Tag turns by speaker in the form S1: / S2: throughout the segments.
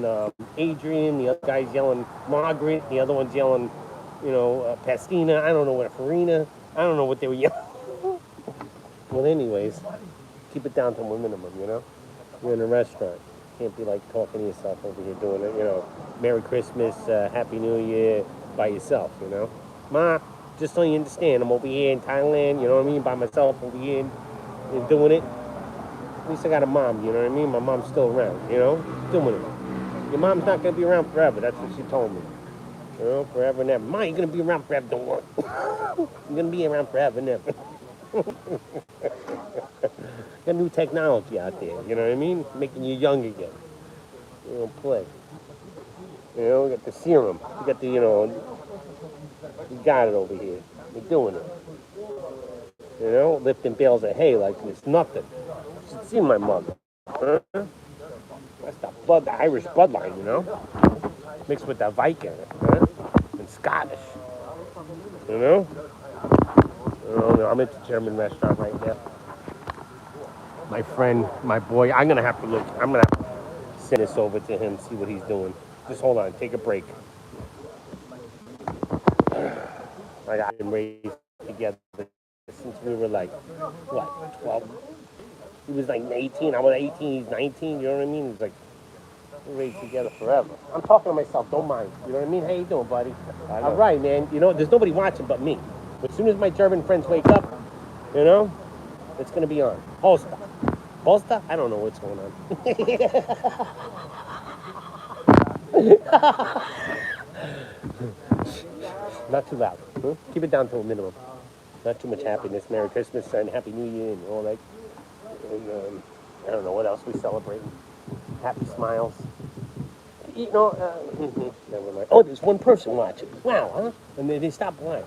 S1: yelling Adrian, the other guy's yelling Margaret, the other one's yelling, Pastina. I don't know what, Farina. I don't know what they were yelling. Well, anyways, keep it down to a minimum, You're in a restaurant. Can't be like talking to yourself over here doing it, Merry Christmas, Happy New Year by yourself, Ma, just so you understand, I'm over here in Thailand, by myself over here and doing it. At least I got a mom, My mom's still around, doing it. Your mom's not going to be around forever, that's what she told me. Forever and ever. Ma, you're going to be around forever, don't worry. You're going to be around forever and ever. Got new technology out there, Making you young again. You don't play. We got the serum. We got the, we got it over here. We're doing it. Lifting bales of hay like it's nothing. You should see my mother. Huh? That's the Irish bloodline, Mixed with that Viking, huh? And Scottish. I'm at the German restaurant right now. My friend, my boy, I'm going to have to send this over to him, see what he's doing. Just hold on, take a break. I got him raised together since we were like, 12? He was like 18, I was 18, he's 19, you know what I mean? It's like, we're raised together forever. I'm talking to myself, don't mind. You know what I mean? How you doing, buddy? All right, man. There's nobody watching but me. As soon as my German friends wake up, it's going to be on. Hosta? I don't know what's going on. Not too loud. Huh? Keep it down to a minimum. Not too much happiness. Merry Christmas and Happy New Year and all that. And, I don't know what else we celebrating. Happy smiles. Never mind. Oh, there's one person watching. Wow, huh? And they stopped watching.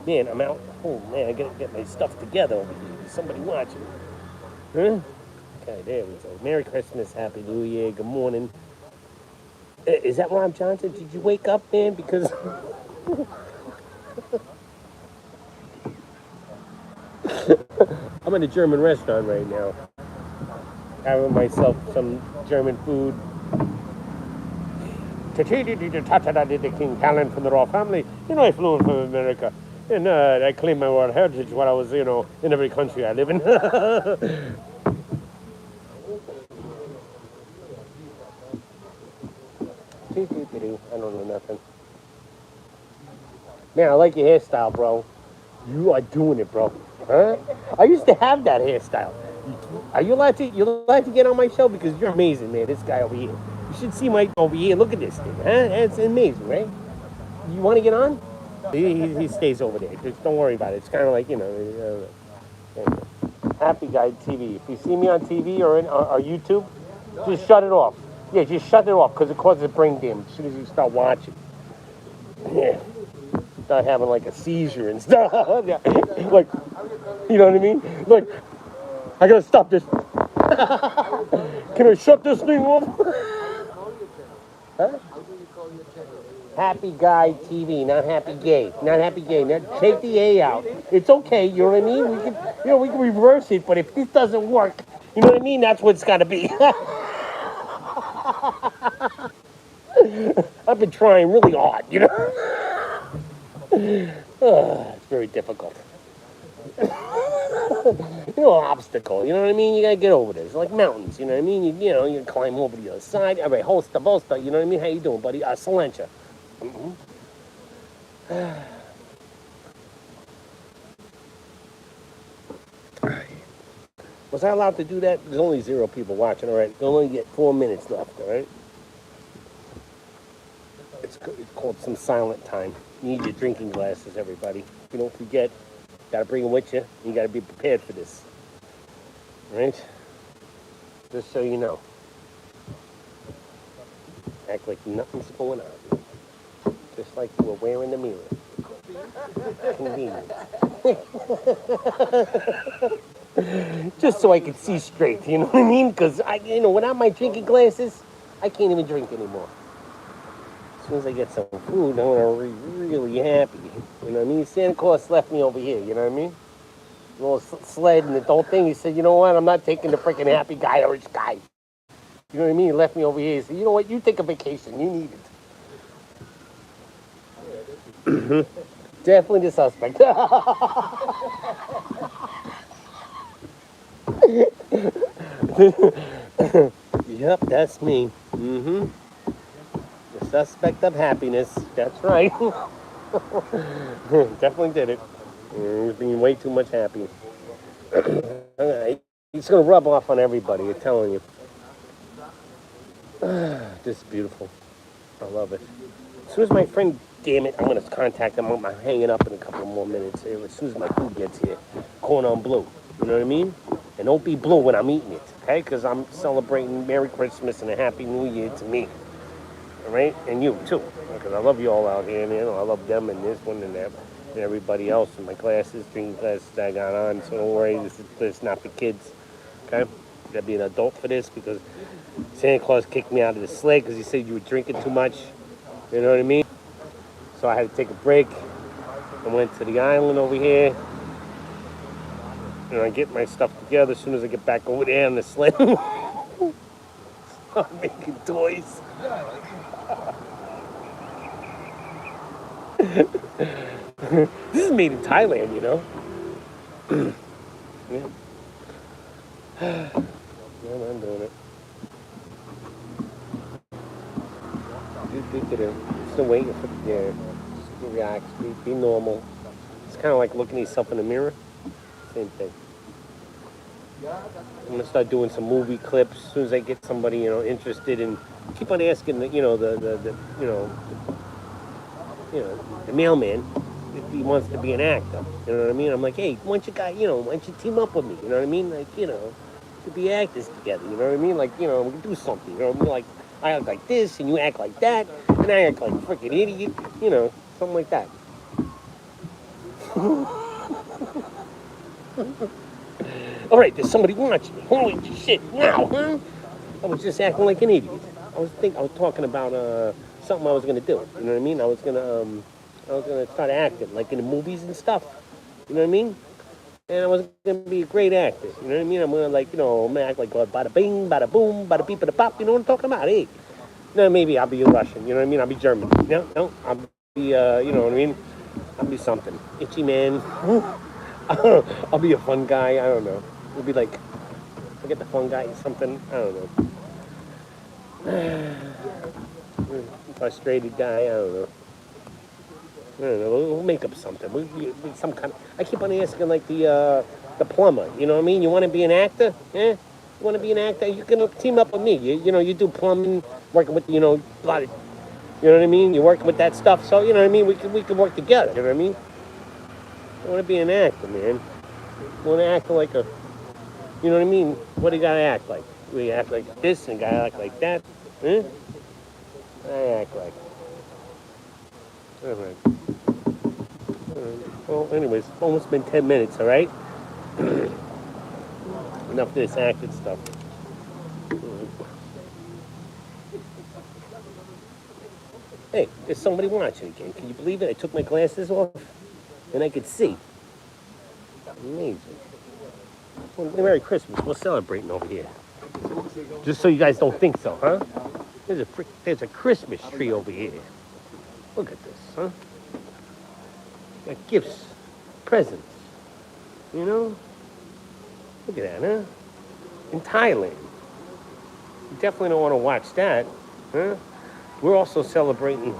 S1: Man, I'm out. Oh, man, I got to get my stuff together over here. There's somebody watching. Huh? Okay, there we go. Merry Christmas, Happy New Year, good morning. Is that Rob Johnson? Did you wake up, man? Because... I'm in a German restaurant right now. Having myself some German food. The King Talent from the Royal family. I flew in from America. And I claimed my world heritage while I was, in every country I live in. I don't know nothing. Man, I like your hairstyle, bro. You are doing it, bro. Huh? I used to have that hairstyle. Are you allowed to get on my show? Because you're amazing, man. This guy over here. You should see Mike over here. Look at this thing, huh? It's amazing, right? You want to get on? He stays over there. Just don't worry about it. It's kind of like, HappyGuyTV. If you see me on TV or YouTube, just shut it off. Yeah, just shut it off because it causes brain damage as soon as you start watching. Yeah. Start having like a seizure and stuff. Yeah. Like, you know what I mean? Like, I gotta stop this. Can I shut this thing off? Huh? HappyGuyTV, not Happy Gay. Not Happy Gay. Take the A out. It's okay, you know what I mean? We can reverse it, but if this doesn't work, you know what I mean? That's what it's gotta be. I've been trying really hard, It's very difficult. Obstacle, you know what I mean? You gotta get over this. It's like mountains, you know what I mean? You climb over to the other side. All right, hosta, you know what I mean? How you doing, buddy? Salentia. Mm-hmm. Was I allowed to do that? There's only 0 people watching, all right? You'll only get 4 minutes left, all right? It's called some silent time. You need your drinking glasses, everybody. If you don't forget, gotta bring them with you. You gotta be prepared for this. All right? Just so you know. Act like nothing's going on. Just like you were wearing the mirror. Convenient. Just so I can see straight, you know what I mean? Because, without my drinking glasses, I can't even drink anymore. As soon as I get some food, I'm going to be really happy. You know what I mean? Santa Claus left me over here, you know what I mean? A little sled and the whole thing. He said, you know what? I'm not taking the freaking happy guy Irish guy. You know what I mean? He left me over here. He said, you know what? You take a vacation. You need it. Definitely the suspect. Yep, that's me. The suspect of happiness. That's right. Definitely did it. He was being way too much happy. He's gonna rub off on everybody. I'm telling you. This is beautiful. I love it. As soon as my friend, damn it, I'm gonna contact him. I'm hanging up in a couple more minutes. As soon as my food gets here, corn on blue. You know what I mean? And don't be blue when I'm eating it, okay? Because I'm celebrating Merry Christmas and a Happy New Year to me. All right, and you too, because I love you all out here. And, you know, I love them and this one and that, and everybody else in my classes, drinking classes that I got on. So don't worry, this is not for kids. Okay, you gotta be an adult for this because Santa Claus kicked me out of the sleigh because he said you were drinking too much. You know what I mean? So I had to take a break. I went to the island over here. And I get my stuff together as soon as I get back over there on the sled. I'm making toys. This is made in Thailand, you know. Yeah. Yeah, I'm doing it. Still waiting for just relax, be normal. It's kind of like looking at yourself in the mirror. Same thing. I'm gonna start doing some movie clips as soon as I get somebody, you know, interested in. Keep on asking the, you know, the the mailman if he wants to be an actor. You know what I mean? I'm like, hey, why don't you team up with me? You know what I mean? Like, you know, to be actors together. You know what I mean? Like, you know, we can do something. You know what I mean? Like, I act like this and you act like that, and I act like a freaking idiot. You know, something like that. All right, there's somebody watching me. Holy shit! Now, huh? I was just acting like an idiot. I was talking about something I was gonna do. You know what I mean? I was gonna start acting like in the movies and stuff. You know what I mean? And I was gonna be a great actor. You know what I mean? I'm gonna act like bada bing, bada boom, bada beep, bada pop. You know what I'm talking about? Hey, no, maybe I'll be Russian. You know what I mean? I'll be German. No, I'll be you know what I mean? I'll be something. Itchy man. I'll be a fun guy. I don't know. It'll be like, forget the fun guy, something. I don't know. Frustrated guy. I don't know. We'll make up something. Some kind. I keep on asking like the plumber. You know what I mean? You want to be an actor? Yeah. You want to be an actor? You can team up with me. You do plumbing, working with a lot of. You know what I mean? You're working with that stuff, so you know what I mean. We can work together. You know what I mean? I want to be an actor, man. I want to act like a. You know what I mean? What do you gotta act like? We act like this and gotta act like that. Huh? I act like. All right. Well, anyways, it's almost been 10 minutes, all right? Enough of this acting stuff. Hey, there's somebody watching again. Can you believe it? I took my glasses off and I could see. Amazing. Well, Merry Christmas. We're celebrating over here. Just so you guys don't think so, huh? There's a Christmas tree over here. Look at this, huh? Got gifts, presents, you know? Look at that, huh? In Thailand. You definitely don't want to watch that, huh? We're also celebrating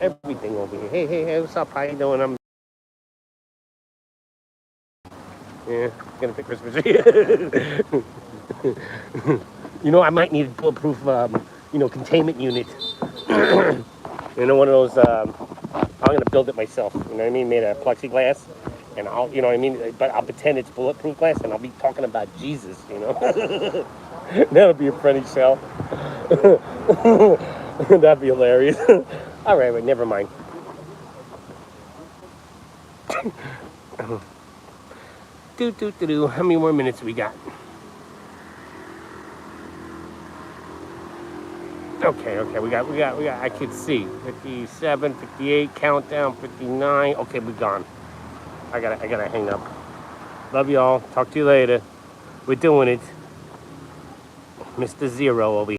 S1: everything over here. Hey, what's up? How you doing? Yeah, gonna pick Christmas tree. I might need a bulletproof, containment unit. One of those, I'm gonna build it myself, you know what I mean? Made of plexiglass, and but I'll pretend it's bulletproof glass, and I'll be talking about Jesus, That'll be a funny show. That'd be hilarious. All right, wait, never mind. How many more minutes we got? Okay, we got, I can see. 57, 58, countdown, 59. Okay, we're gone. I gotta hang up. Love y'all. Talk to you later. We're doing it. Mr. Zero over here.